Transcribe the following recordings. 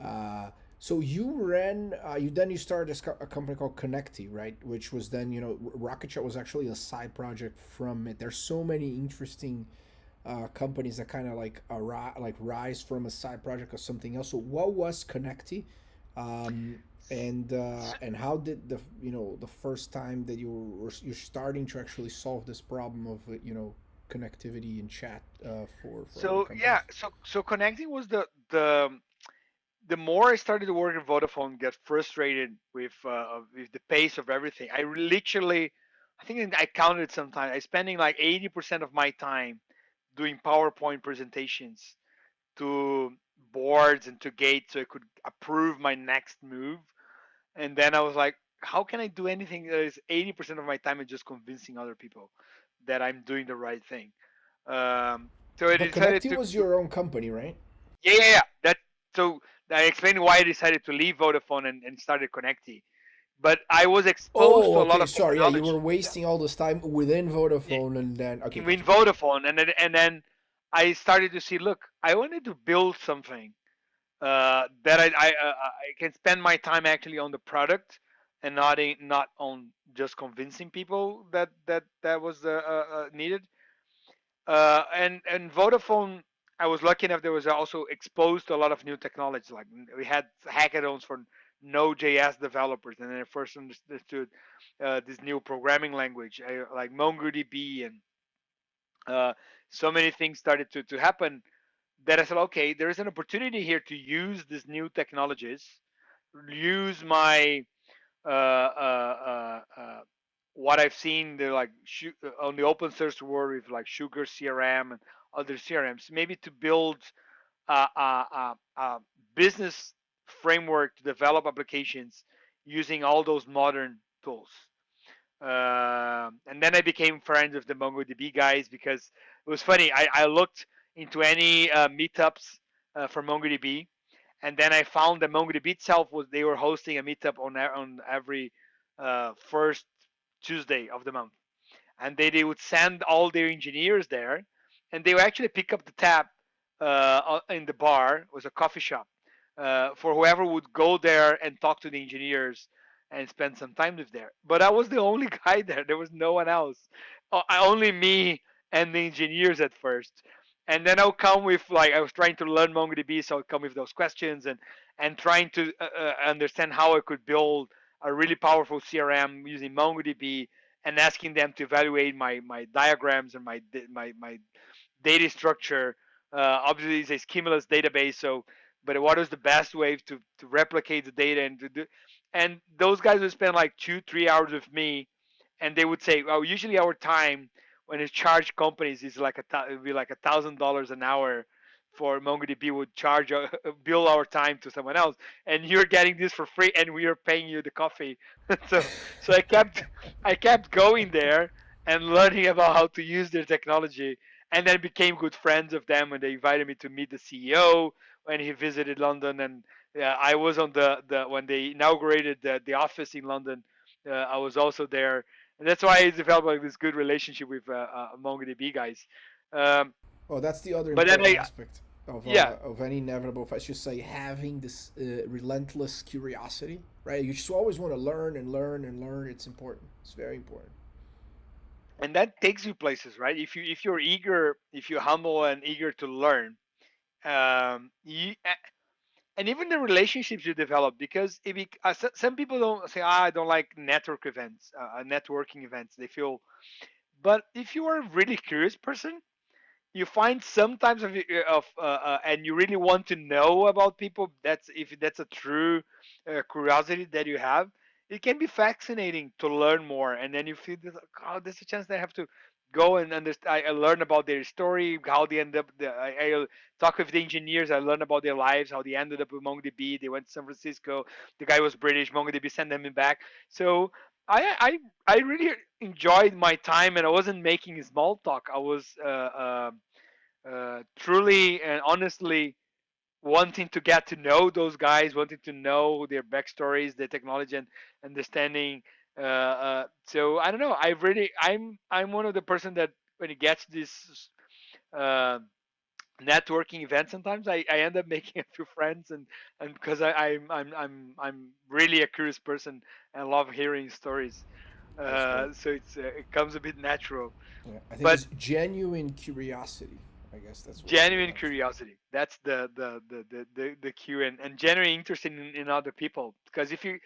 Uh, so you ran, you started a company called Konecty, right? Which was then, Rocket.Chat was actually a side project from it. There's so many interesting companies that kind of like rise from a side project or something else. So what was Konecty, um, and how did the first time that you're starting to actually solve this problem of connectivity and chat for other So yeah, companies? so connecting was the more I started to work at Vodafone, get frustrated with the pace of everything. Literally, I think I counted sometime. I spending like 80% of my time doing PowerPoint presentations to boards and to gates so I could approve my next move. And then I was like, how can I do anything that is 80% of my time is just convincing other people that I'm doing the right thing? Um, so I But decided Konecti was to your own company, right? yeah. That so I explained why I decided to leave Vodafone and started Konecty. But I was exposed Oh, to a lot okay. of Sorry. Yeah, you were technology. Yeah. wasting all this time within Yeah. Vodafone, and then okay, In gotcha. Vodafone, and then I started to see. Look, I wanted to build something that I can spend my time actually on the product and not on just convincing people that was needed. And Vodafone, I was lucky enough. There was also exposed to a lot of new technology. Like we had hackathons for Node.js developers, and then I first understood this new programming language like MongoDB, and uh, so many things started to happen that I said, okay, there is an opportunity here to use these new technologies, use my what I've seen the on the open source world with like Sugar CRM and other CRMs, maybe to build a business framework to develop applications using all those modern tools. And then I became friends with the MongoDB guys because it was funny. I looked into any meetups for MongoDB, and then I found that MongoDB itself was they were hosting a meetup on every first Tuesday of the month, and they would send all their engineers there, and they would actually pick up the tab in the bar. It was a coffee shop for whoever would go there and talk to the engineers and spend some time with there. But I was the only guy there. There was no one else. Only me and the engineers at first. And then I'll come with like I was trying to learn MongoDB, so I'll come with those questions and trying to understand how I could build a really powerful CRM using MongoDB and asking them to evaluate my diagrams and my data structure. Obviously, it's a schemaless database, so but what is the best way to replicate the data and to do? And those guys would spend like 2 3 hours with me, and they would say, "Well, usually our time when it's charged companies is like it would be like $1,000 an hour." For MongoDB would charge bill our time to someone else, and you're getting this for free, and we are paying you the coffee. so so I kept going there and learning about how to use their technology, and then became good friends of them. And they invited me to meet the CEO when he visited London, and I was on the when they inaugurated the office in London. I was also there, and that's why I developed like this good relationship with MongoDB guys. Um, Oh, that's the other but then important I aspect yeah of any inevitable fight. Just say having this relentless curiosity, right? You just always want to learn and learn and learn. It's important. It's very important. and that takes you places, right? If you're eager, if you're humble and eager to learn, and even the relationships you develop, because if you, some people don't say, I don't like networking events, they feel. But if you are a really curious person, you find sometimes and you really want to know about people, that's if that's a true curiosity that you have, it can be fascinating to learn more, and then you feel this, oh, there's a chance that I have to go and understand. I learn about their story, how they end up I talk with the engineers, I learn about their lives, how they ended up with MongoDB. They went to San Francisco, the guy was British, MongoDB sent them back. So I really enjoyed my time, and I wasn't making small talk. I was truly and honestly wanting to get to know those guys, wanting to know their backstories, their technology, and understanding. So I don't know. I'm one of the person that when it gets this uh, networking events. Sometimes I end up making a few friends, and because I'm really a curious person and love hearing stories. That's great. So it comes a bit natural, Yeah, I think but it's genuine curiosity. I guess that's what it genuine comes. curiosity. That's the cue, and genuine interest in other people. Because if you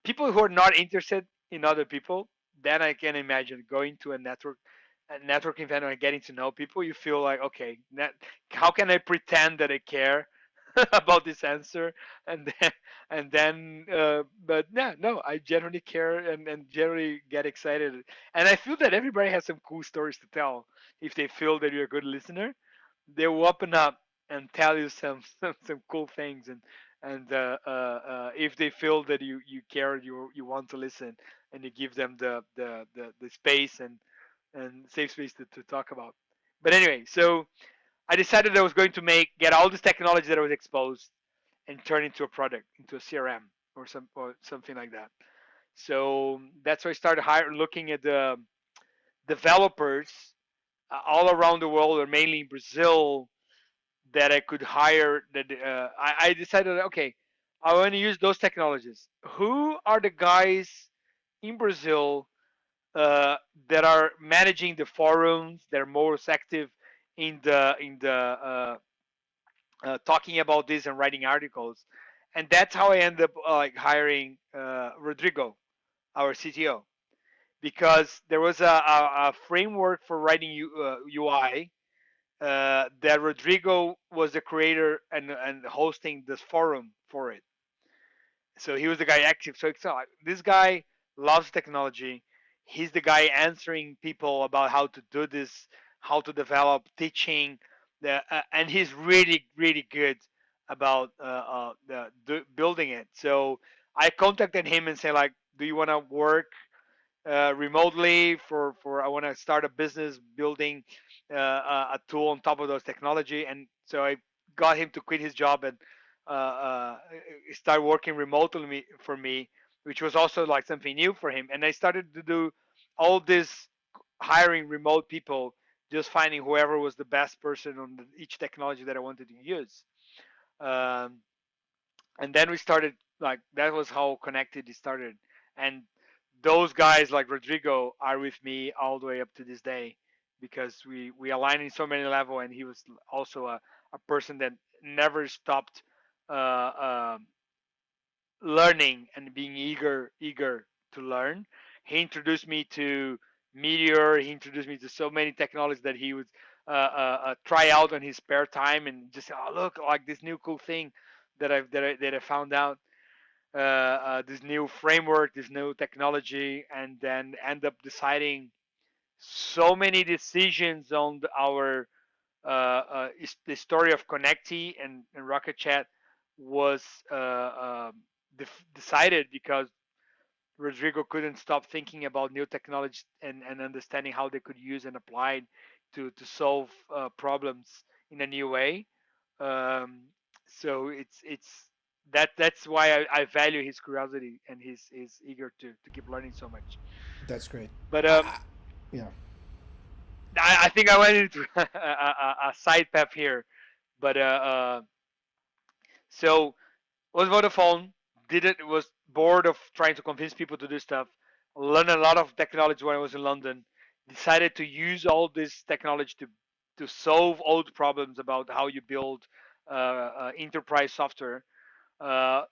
people who are not interested in other people, then I can imagine going to a networking event or getting to know people. You feel like, okay, how can I pretend that I care about this answer, and but no, I generally care, and generally get excited, and I feel that everybody has some cool stories to tell if they feel that you're a good listener. They will open up and tell you some cool things, and if they feel that you care, you want to listen, and you give them the space and safe space to talk about. But anyway, so I decided I was going to get all this technology that I was exposed and turn into a product, into a CRM or something like that. So that's why I started looking at the developers all around the world, or mainly in Brazil, that I could hire. I decided, okay, I want to use those technologies. Who are the guys in Brazil uh, that are managing the forums? They're most active in the talking about this and writing articles, and that's how I ended up like hiring Rodrigo, our CTO, because there was a framework for writing UI that Rodrigo was the creator and hosting this forum for it. So he was the guy active. So it's like, this guy loves technology. He's the guy answering people about how to do this, how to develop, teaching, and he's really good about building it. So I contacted him and said, like, do you want to work remotely for I want to start a business building a tool on top of those technology, and so I got him to quit his job and start working remotely for me, which was also like something new for him. And I started to do all this hiring remote people, just finding whoever was the best person on each technology that I wanted to use. Um, and then we started, like, that was how connected it started, and those guys like Rodrigo are with me all the way up to this day, because we align in so many level, and he was also a person that never stopped learning and being eager to learn. He introduced me to Meteor. He introduced me to so many technologies that he would try out in his spare time, and just, oh, look, like this new cool thing that I found out, this new framework, this new technology, and then end up deciding so many decisions on our the story of Konecty and Rocket.Chat was decided because Rodrigo couldn't stop thinking about new technology and understanding how they could use and apply it to solve problems in a new way. Um, so that's why I value his curiosity and his eager to keep learning so much. That's great. But Yeah, I think I went into a side path here. But so was Vodafone, did it, was bored of trying to convince people to do stuff, learned a lot of technology when I was in London, decided to use all this technology to solve old problems about how you build enterprise software.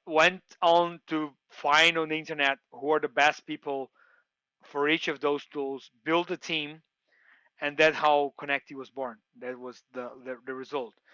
Went on to find on the internet who are the best people for each of those tools, build a team, and that's how Konecty was born. That was the result.